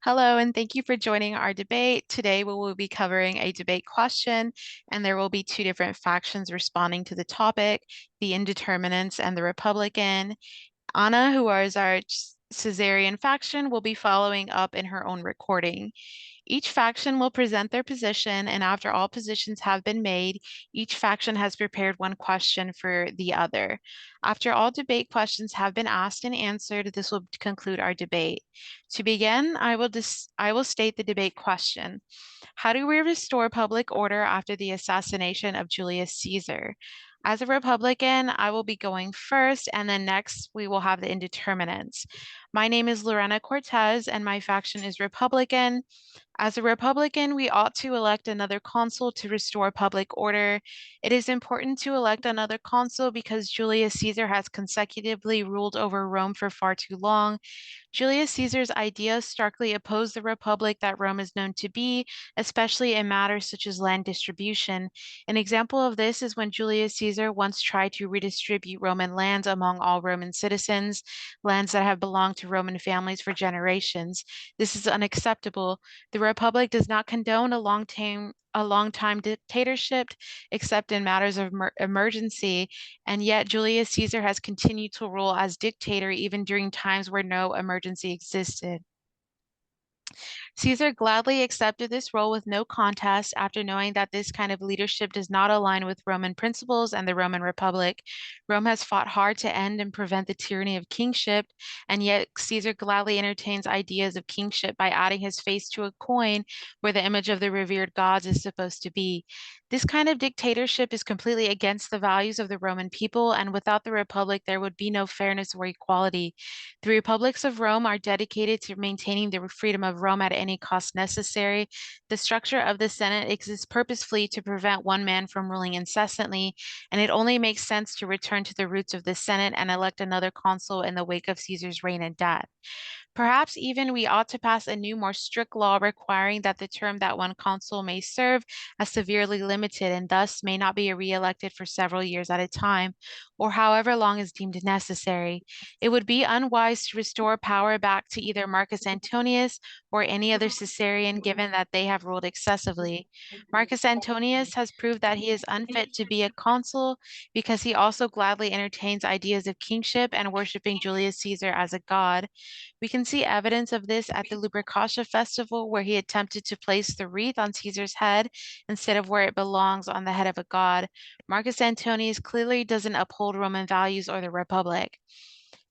Hello, and thank you for joining our debate. Today, we will be covering a debate question, and there will be two different factions responding to the topic, the Indeterminants and the Republican. Anna, who is our Cesarian faction, will be following up in her own recording. Each faction will present their position, and after all positions have been made, each faction has prepared one question for the other. After all debate questions have been asked and answered, this will conclude our debate. To begin, I will state the debate question. How do we restore public order after the assassination of Julius Caesar? As a Republican, I will be going first, and then next we will have the indeterminates. My name is Lorena Cortez, and my faction is Republican. As a Republican, we ought to elect another consul to restore public order. It is important to elect another consul because Julius Caesar has consecutively ruled over Rome for far too long. Julius Caesar's ideas starkly oppose the republic that Rome is known to be, especially in matters such as land distribution. An example of this is when Julius Caesar once tried to redistribute Roman lands among all Roman citizens, lands that have belonged to Roman families for generations. This is unacceptable. The republic does not condone a long time dictatorship, except in matters of emergency, and yet Julius Caesar has continued to rule as dictator even during times where no emergency existed. Caesar gladly accepted this role with no contest after knowing that this kind of leadership does not align with Roman principles and the Roman Republic. Rome has fought hard to end and prevent the tyranny of kingship, and yet Caesar gladly entertains ideas of kingship by adding his face to a coin where the image of the revered gods is supposed to be. This kind of dictatorship is completely against the values of the Roman people, and without the Republic, there would be no fairness or equality. The republics of Rome are dedicated to maintaining the freedom of Rome at any cost necessary. The structure of the Senate exists purposefully to prevent one man from ruling incessantly, and it only makes sense to return to the roots of the Senate and elect another consul in the wake of Caesar's reign and death. Perhaps even we ought to pass a new, more strict law requiring that the term that one consul may serve as severely limited and thus may not be re-elected for several years at a time, or however long is deemed necessary. It would be unwise to restore power back to either Marcus Antonius or any other Caesarian, given that they have ruled excessively. Marcus Antonius has proved that he is unfit to be a consul because he also gladly entertains ideas of kingship and worshiping Julius Caesar as a god. We can see evidence of this at the Lupercalia festival, where he attempted to place the wreath on Caesar's head instead of where it belongs on the head of a god. Marcus Antonius clearly doesn't uphold Roman values or the Republic.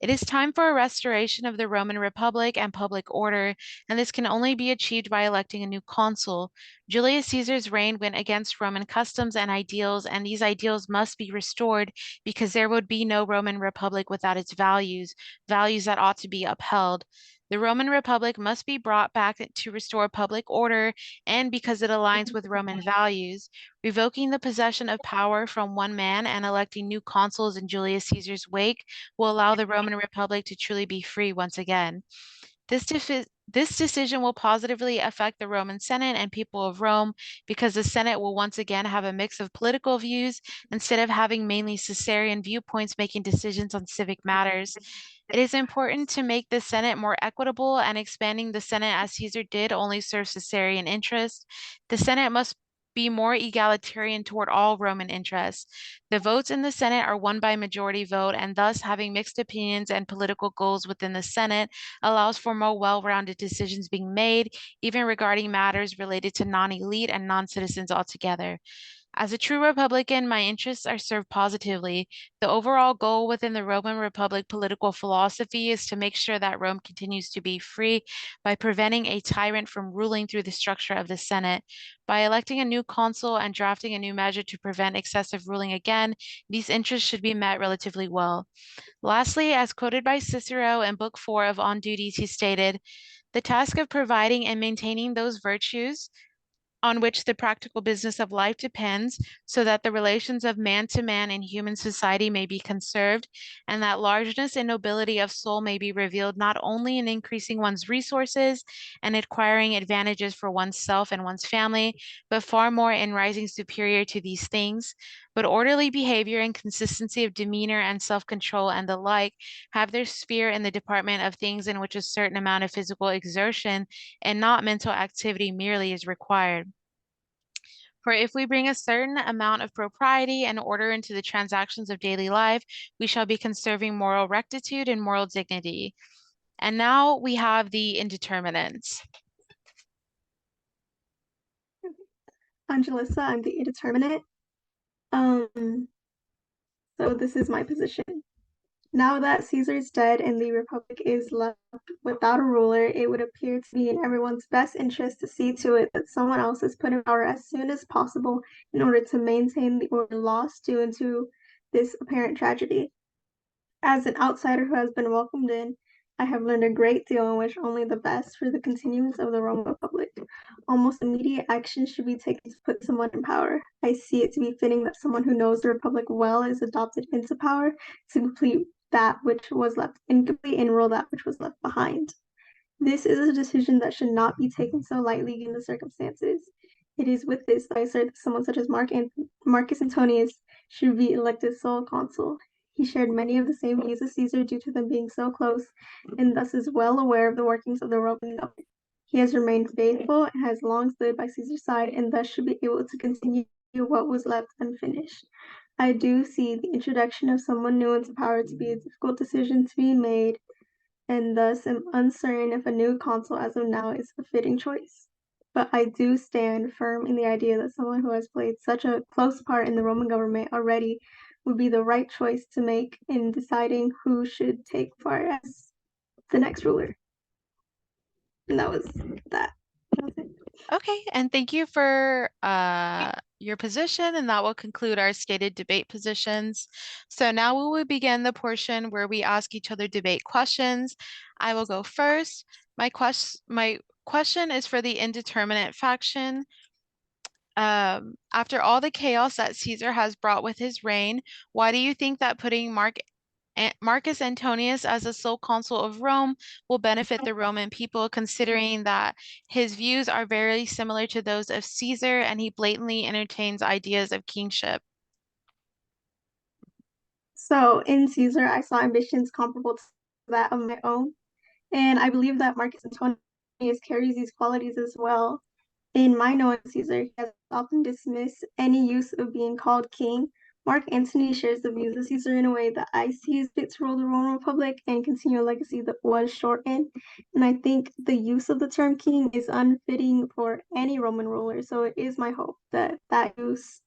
It is time for a restoration of the Roman Republic and public order, and this can only be achieved by electing a new consul. Julius Caesar's reign went against Roman customs and ideals, and these ideals must be restored because there would be no Roman Republic without its values, values that ought to be upheld. The Roman Republic must be brought back to restore public order and because it aligns with Roman values. Revoking the possession of power from one man and electing new consuls in Julius Caesar's wake will allow the Roman Republic to truly be free once again. This decision will positively affect the Roman Senate and people of Rome because the Senate will once again have a mix of political views instead of having mainly Caesarian viewpoints making decisions on civic matters. It is important to make the Senate more equitable, and expanding the Senate as Caesar did only serves Caesarian interests. The Senate must be more egalitarian toward all Roman interests. The votes in the Senate are won by majority vote, and thus having mixed opinions and political goals within the Senate allows for more well-rounded decisions being made, even regarding matters related to non-elite and non-citizens altogether. As a true Republican, my interests are served positively. The overall goal within the Roman Republic political philosophy is to make sure that Rome continues to be free by preventing a tyrant from ruling through the structure of the Senate. By electing a new consul and drafting a new measure to prevent excessive ruling again, these interests should be met relatively well. Lastly, as quoted by Cicero in Book 4 of On Duties, he stated, "The task of providing and maintaining those virtues on which the practical business of life depends, so that the relations of man to man in human society may be conserved, and that largeness and nobility of soul may be revealed not only in increasing one's resources and acquiring advantages for oneself and one's family, but far more in rising superior to these things. but orderly behavior and consistency of demeanor and self-control and the like have their sphere in the department of things in which a certain amount of physical exertion and not mental activity merely is required. For if we bring a certain amount of propriety and order into the transactions of daily life, we shall be conserving moral rectitude and moral dignity. And now we have the indeterminants. I'm Jalissa, I'm the indeterminate. So this is my position. Now that Caesar is dead and the Republic is left without a ruler, it would appear to be in everyone's best interest to see to it that someone else is put in power as soon as possible in order to maintain the order lost due to this apparent tragedy. As an outsider who has been welcomed in, I have learned a great deal and wish only the best for the continuance of the Roman Republic. Almost immediate action should be taken to put someone in power. I see it to be fitting that someone who knows the Republic well is adopted into power to complete that which was left incomplete and rule that which was left behind. This is a decision that should not be taken so lightly given the circumstances. It is with this that I assert that someone such as Marcus Antonius should be elected sole consul. He shared many of the same views as Caesar due to them being so close, and thus is well aware of the workings of the Roman government. He has remained faithful and has long stood by Caesar's side, and thus should be able to continue what was left unfinished. I do see the introduction of someone new into power to be a difficult decision to be made, and thus am uncertain if a new consul as of now is a fitting choice. But I do stand firm in the idea that someone who has played such a close part in the Roman government already would be the right choice to make in deciding who should take part as the next ruler. And that was that. That was it. Okay, and thank you for your position, and that will conclude our stated debate positions. So now we will begin the portion where we ask each other debate questions. I will go first. My question is for the indeterminate faction. After all the chaos that Caesar has brought with his reign, why do you think that putting Marcus Antonius as a sole consul of Rome will benefit the Roman people, considering that his views are very similar to those of Caesar and he blatantly entertains ideas of kingship? So in Caesar, I saw ambitions comparable to that of my own. And I believe that Marcus Antonius carries these qualities as well. In my knowing Caesar, he has often dismissed any use of being called king. Mark Antony shares the views of Caesar in a way that I see is fit to rule the Roman Republic and continue a legacy that was shortened. And I think the use of the term king is unfitting for any Roman ruler. So it is my hope that that use,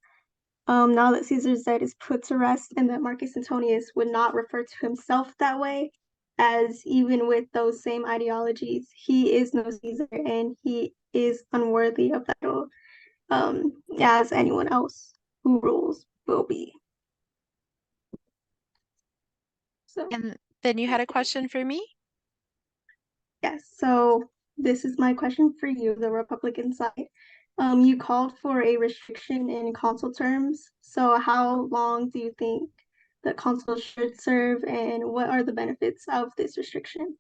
now that Caesar's dead, is put to rest and that Marcus Antonius would not refer to himself that way, as even with those same ideologies, he is no Caesar and he is unworthy of that role, as anyone else who rules will be. So, And then you had a question for me? yes, so this is my question for you, the Republican side. You called for a restriction in consul terms. So how long do you think the consul should serve, and what are the benefits of this restriction?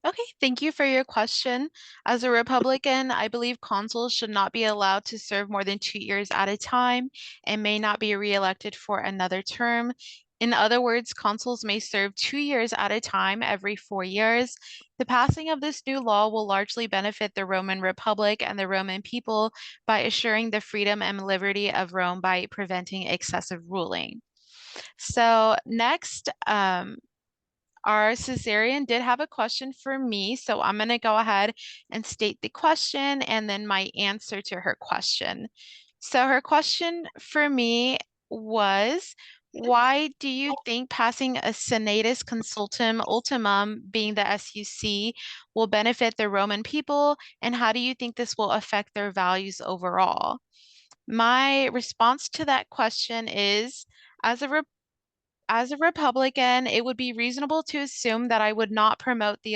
Okay, thank you for your question. As a Republican, I believe consuls should not be allowed to serve more than 2 years at a time and may not be reelected for another term. In other words, consuls may serve 2 years at a time every 4 years. The passing of this new law will largely benefit the Roman Republic and the Roman people by assuring the freedom and liberty of Rome by preventing excessive ruling. So next, our Cesarian did have a question for me, so I'm going to go ahead and state the question and then my answer to her question. So her question for me was, why do you think passing a Senatus Consultum Ultimum, being the SUC, will benefit the Roman people, and how do you think this will affect their values overall? My response to that question is, as a as a Republican, it would be reasonable to assume that I would not promote the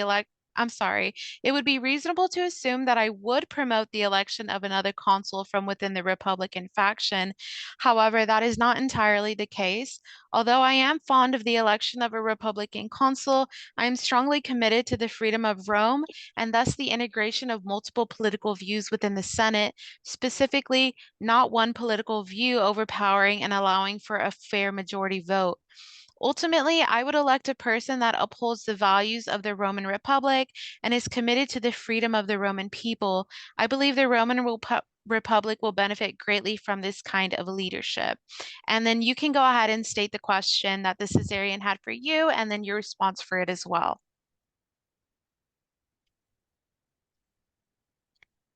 I'm sorry, it would be reasonable to assume that I would promote the election of another consul from within the Republican faction. However, that is not entirely the case. Although I am fond of the election of a Republican consul, I am strongly committed to the freedom of Rome and thus the integration of multiple political views within the Senate, specifically not one political view overpowering and allowing for a fair majority vote. Ultimately, I would elect a person that upholds the values of the Roman Republic and is committed to the freedom of the Roman people. I believe the Republic will benefit greatly from this kind of leadership. And then you can go ahead and state the question that the Caesarian had for you, and then your response for it as well.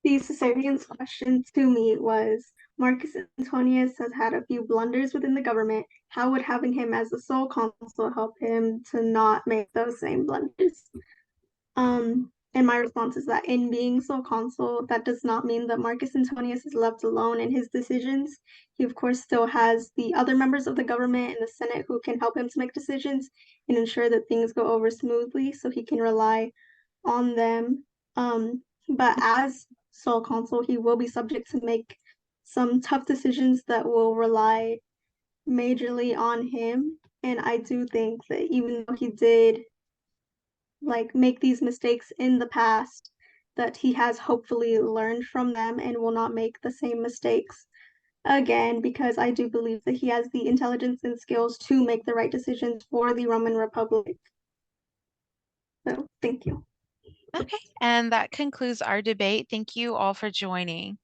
The Cesarian's question to me was Marcus Antonius has had a few blunders within the government. How would having him as the sole consul help him to not make those same blunders? And my response is that in being sole consul, that does not mean that Marcus Antonius is left alone in his decisions. He, of course, still has the other members of the government and the Senate who can help him to make decisions and ensure that things go over smoothly so he can rely on them. But as sole consul, he will be subject to make some tough decisions that will rely majorly on him. And I do think that even though he did like make these mistakes in the past, that he has hopefully learned from them and will not make the same mistakes again, because I do believe that he has the intelligence and skills to make the right decisions for the Roman Republic. So thank you. Okay, and that concludes our debate. Thank you all for joining.